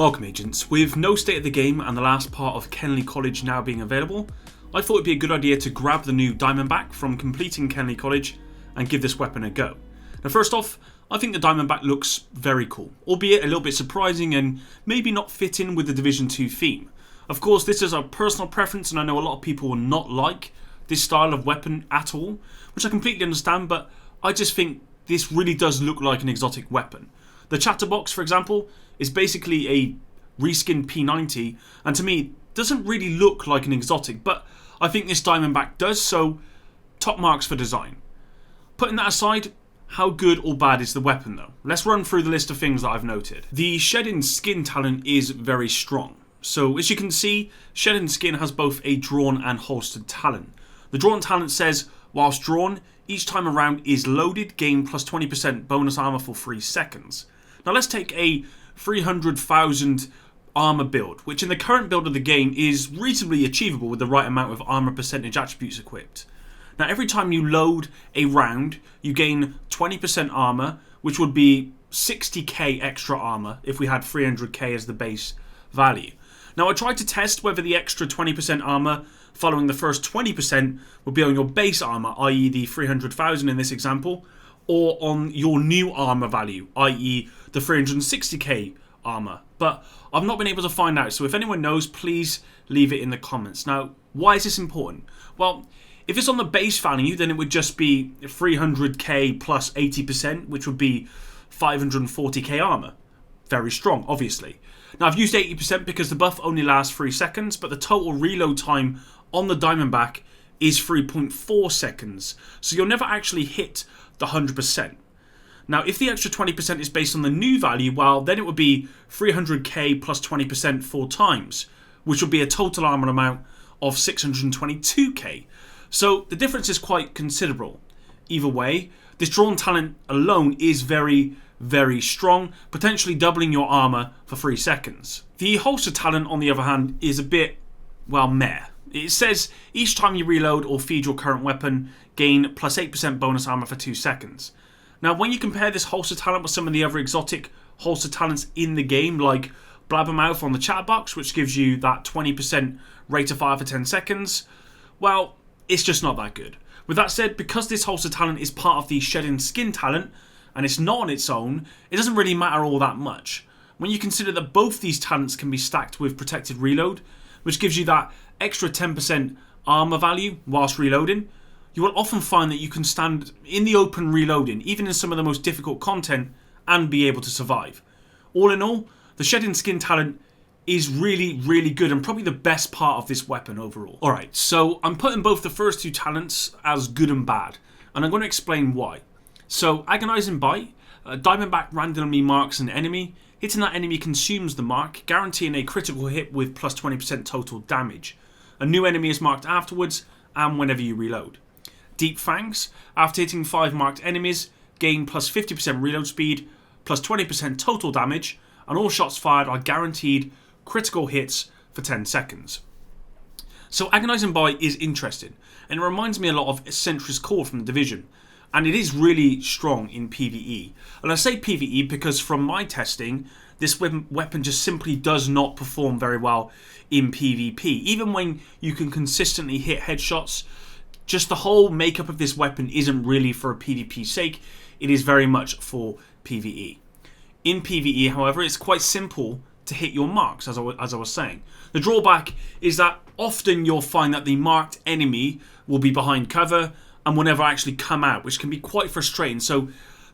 Welcome agents. With no state of the game and the last part of Kenley College now being available, I thought it'd be a good idea to grab the new Diamondback from completing Kenley College and give this weapon a go. Now first off, I think the Diamondback looks very cool, albeit a little bit surprising and maybe not fit in with the Division 2 theme. Of course, this is a personal preference and I know a lot of people will not like this style of weapon at all, which I completely understand, but I just think this really does look like an exotic weapon. The Chatterbox, for example, is basically a reskinned P90 and to me doesn't really look like an exotic, but I think this Diamondback does, so top marks for design. Putting that aside, how good or bad is the weapon though? Let's run through the list of things that I've noted. The Shedding Skin talent is very strong. So as you can see, Shedding Skin has both a drawn and holstered talent. The drawn talent says, whilst drawn, each time a round is loaded, gain plus 20% bonus armor for 3 seconds. Now let's take a 300,000 armor build, which in the current build of the game is reasonably achievable with the right amount of armor percentage attributes equipped. Now every time you load a round, you gain 20% armor, which would be 60k extra armor if we had 300k as the base value. Now I tried to test whether the extra 20% armor following the first 20% would be on your base armor, i.e. the 300,000 in this example, or on your new armor value, i.e. the 360k armor. But I've not been able to find out, so if anyone knows, please leave it in the comments. Now, why is this important? Well, if it's on the base value, then it would just be 300k plus 80%, which would be 540k armor. Very strong, obviously. Now, I've used 80% because the buff only lasts 3 seconds, but the total reload time on the Diamondback is 3.4 seconds, so you'll never actually hit the 100%. Now, if the extra 20% is based on the new value, well, then it would be 300k plus 20% 4 times, which would be a total armor amount of 622k. So the difference is quite considerable. Either way, this drawn talent alone is very, very strong, potentially doubling your armor for 3 seconds. The holster talent, on the other hand, is a bit, well, meh. It says each time you reload or feed your current weapon, gain plus 8% bonus armor for 2 seconds. Now, when you compare this holster talent with some of the other exotic holster talents in the game, like Blabbermouth on the chat box, which gives you that 20% rate of fire for 10 seconds, well, it's just not that good. With that said, because this holster talent is part of the Shedding Skin talent, and it's not on its own, it doesn't really matter all that much. When you consider that both these talents can be stacked with protected reload, which gives you that extra 10% armor value whilst reloading, you will often find that you can stand in the open reloading, even in some of the most difficult content, and be able to survive. All in all, the Shedding Skin talent is really, really good and probably the best part of this weapon overall. Alright, so I'm putting both the first 2 talents as good and bad, and I'm going to explain why. So, Agonizing Bite, Diamondback randomly marks an enemy. Hitting that enemy consumes the mark, guaranteeing a critical hit with plus 20% total damage. A new enemy is marked afterwards and whenever you reload. Deep Fangs, after hitting 5 marked enemies, gain plus 50% reload speed, plus 20% total damage, and all shots fired are guaranteed critical hits for 10 seconds. So Agonizing Bite is interesting, and it reminds me a lot of Sentry's Core from the Division, and it is really strong in PvE. And I say PvE because from my testing, this weapon just simply does not perform very well in PvP. Even when you can consistently hit headshots, just the whole makeup of this weapon isn't really for a PvP sake, it is very much for PvE. In PvE, however, it's quite simple to hit your marks, as I was saying. The drawback is that often you'll find that the marked enemy will be behind cover and will never actually come out, which can be quite frustrating, so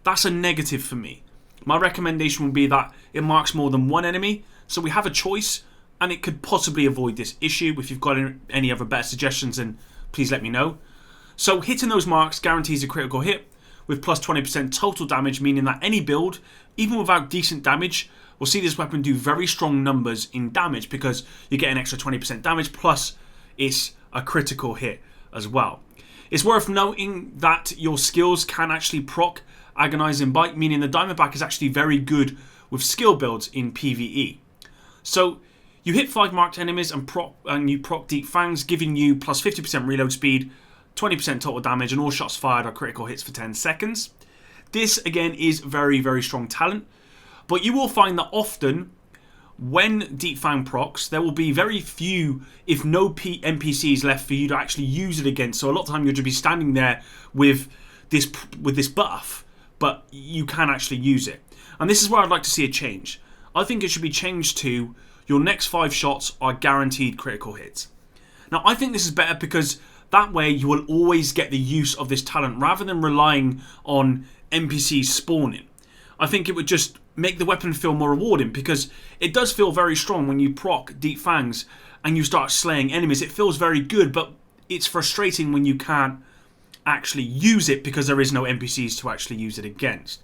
that's a negative for me. My recommendation would be that it marks more than one enemy, so we have a choice, and it could possibly avoid this issue. If you've got any other better suggestions, then please let me know. So hitting those marks guarantees a critical hit with plus 20% total damage, meaning that any build, even without decent damage, will see this weapon do very strong numbers in damage because you get an extra 20% damage plus it's a critical hit as well. It's worth noting that your skills can actually proc Agonizing Bite, meaning the Diamondback is actually very good with skill builds in PvE. So you hit 5 marked enemies and you proc Deep Fangs, giving you plus 50% reload speed, 20% total damage, and all shots fired are critical hits for 10 seconds. This again is very, very strong talent, but you will find that often when Deep Fang procs, there will be very few, if no NPCs left for you to actually use it against. So a lot of the time you'll just be standing there with this buff, but you can actually use it. And this is where I'd like to see a change. I think it should be changed to your next 5 shots are guaranteed critical hits. Now I think this is better because that way you will always get the use of this talent rather than relying on NPCs spawning. I think it would just make the weapon feel more rewarding because it does feel very strong when you proc Deep Fangs and you start slaying enemies. It feels very good, but it's frustrating when you can't actually use it because there is no NPCs to actually use it against.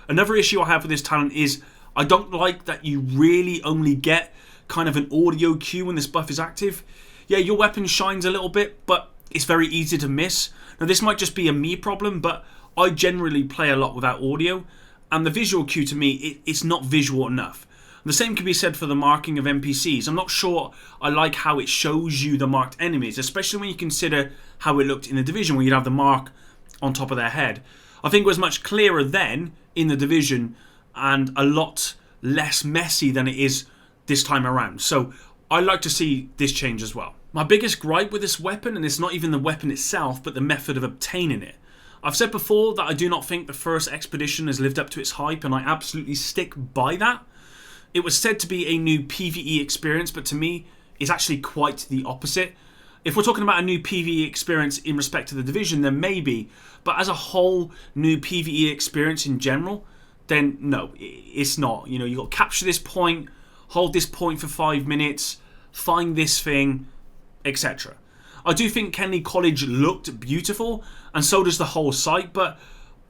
Another issue I have with this talent is I don't like that you really only get kind of an audio cue when this buff is active. Yeah, your weapon shines a little bit, but it's very easy to miss. Now this might just be a me problem, but I generally play a lot without audio, and the visual cue to me, it's not visual enough. The same can be said for the marking of NPCs. I'm not sure I like how it shows you the marked enemies, especially when you consider how it looked in the Division, where you'd have the mark on top of their head. I think it was much clearer then in the Division and a lot less messy than it is this time around. So I like to see this change as well. My biggest gripe with this weapon, and it's not even the weapon itself, but the method of obtaining it. I've said before that I do not think the first Expedition has lived up to its hype, and I absolutely stick by that. It was said to be a new PvE experience, but to me, it's actually quite the opposite. If we're talking about a new PvE experience in respect to the Division, then maybe. But as a whole new PvE experience in general, then no, it's not. You know, you've got to capture this point, hold this point for 5 minutes, find this thing, etc. I do think Kenley College looked beautiful, and so does the whole site, but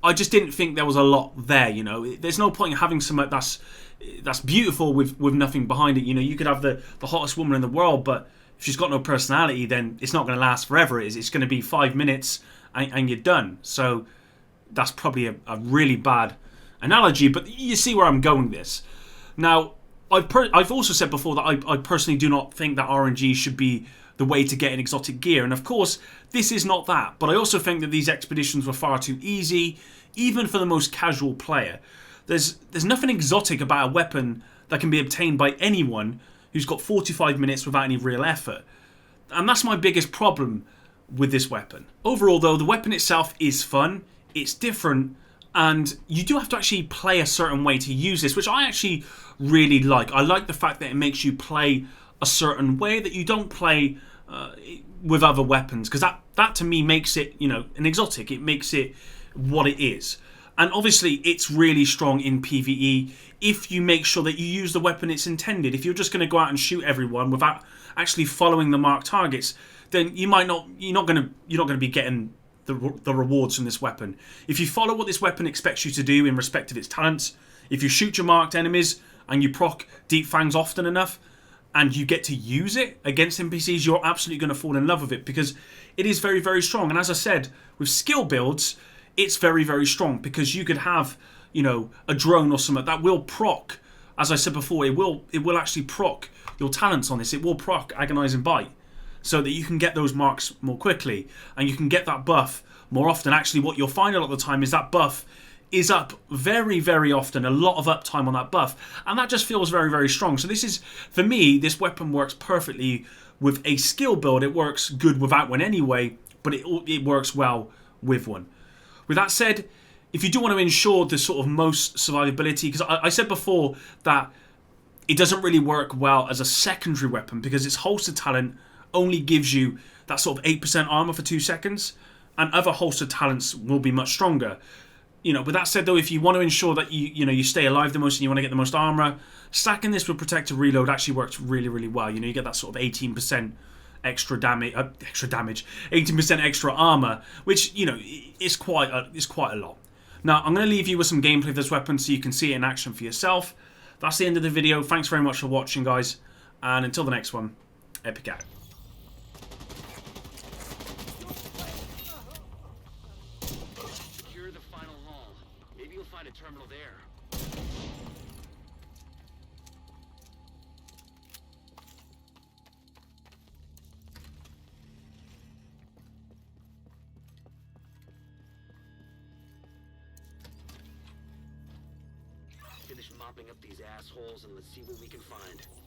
I just didn't think there was a lot there, you know. There's no point in having something that's beautiful with nothing behind it. You know, you could have the hottest woman in the world, but if she's got no personality, then it's not going to last forever. It's going to be 5 minutes and you're done. So that's probably a really bad analogy, but you see where I'm going with this. Now, I've also said before that I personally do not think that RNG should be the way to get an exotic gear, and of course this is not that, but I also think that these expeditions were far too easy, even for the most casual player. There's nothing exotic about a weapon that can be obtained by anyone who's got 45 minutes without any real effort, and that's my biggest problem with this weapon. Overall though, the weapon itself is fun, it's different, and you do have to actually play a certain way to use this, which I actually really like. I like the fact that it makes you play a certain way that you don't play with other weapons, because that to me makes it, you know, an exotic. It makes it what it is. And obviously it's really strong in PvE if you make sure that you use the weapon it's intended. If you're just going to go out and shoot everyone without actually following the marked targets, then you're not going to be getting the rewards from this weapon. If you follow what this weapon expects you to do in respect of its talents, if you shoot your marked enemies and you proc Deep Fangs often enough, and you get to use it against NPCs, you're absolutely going to fall in love with it, because it is very, very strong. And as I said, with skill builds, it's very, very strong, because you could have, you know, a drone or something that will proc. As I said before, it will actually proc your talents on this. It will proc Agonizing Bite, so that you can get those marks more quickly, and you can get that buff more often. Actually, what you'll find a lot of the time is that buff is up very, very often, a lot of uptime on that buff, and that just feels very, very strong. So this is, for me, this weapon works perfectly with a skill build. It works good without one anyway, but it works well with one. With that said, if you do want to ensure the sort of most survivability, because I said before that it doesn't really work well as a secondary weapon, because its holster talent only gives you that sort of 8% armor for 2 seconds, and other holster talents will be much stronger. You know, with that said though, if you want to ensure that you stay alive the most and you want to get the most armor, stacking this with Protective Reload actually works really, really well. You know, you get that sort of 18% extra damage, 18% extra armor, which, you know, is quite a lot. Now, I'm going to leave you with some gameplay of this weapon so you can see it in action for yourself. That's the end of the video. Thanks very much for watching, guys, and until the next one, Epic out. Find a terminal there. finish mopping up these assholes and let's see what we can find.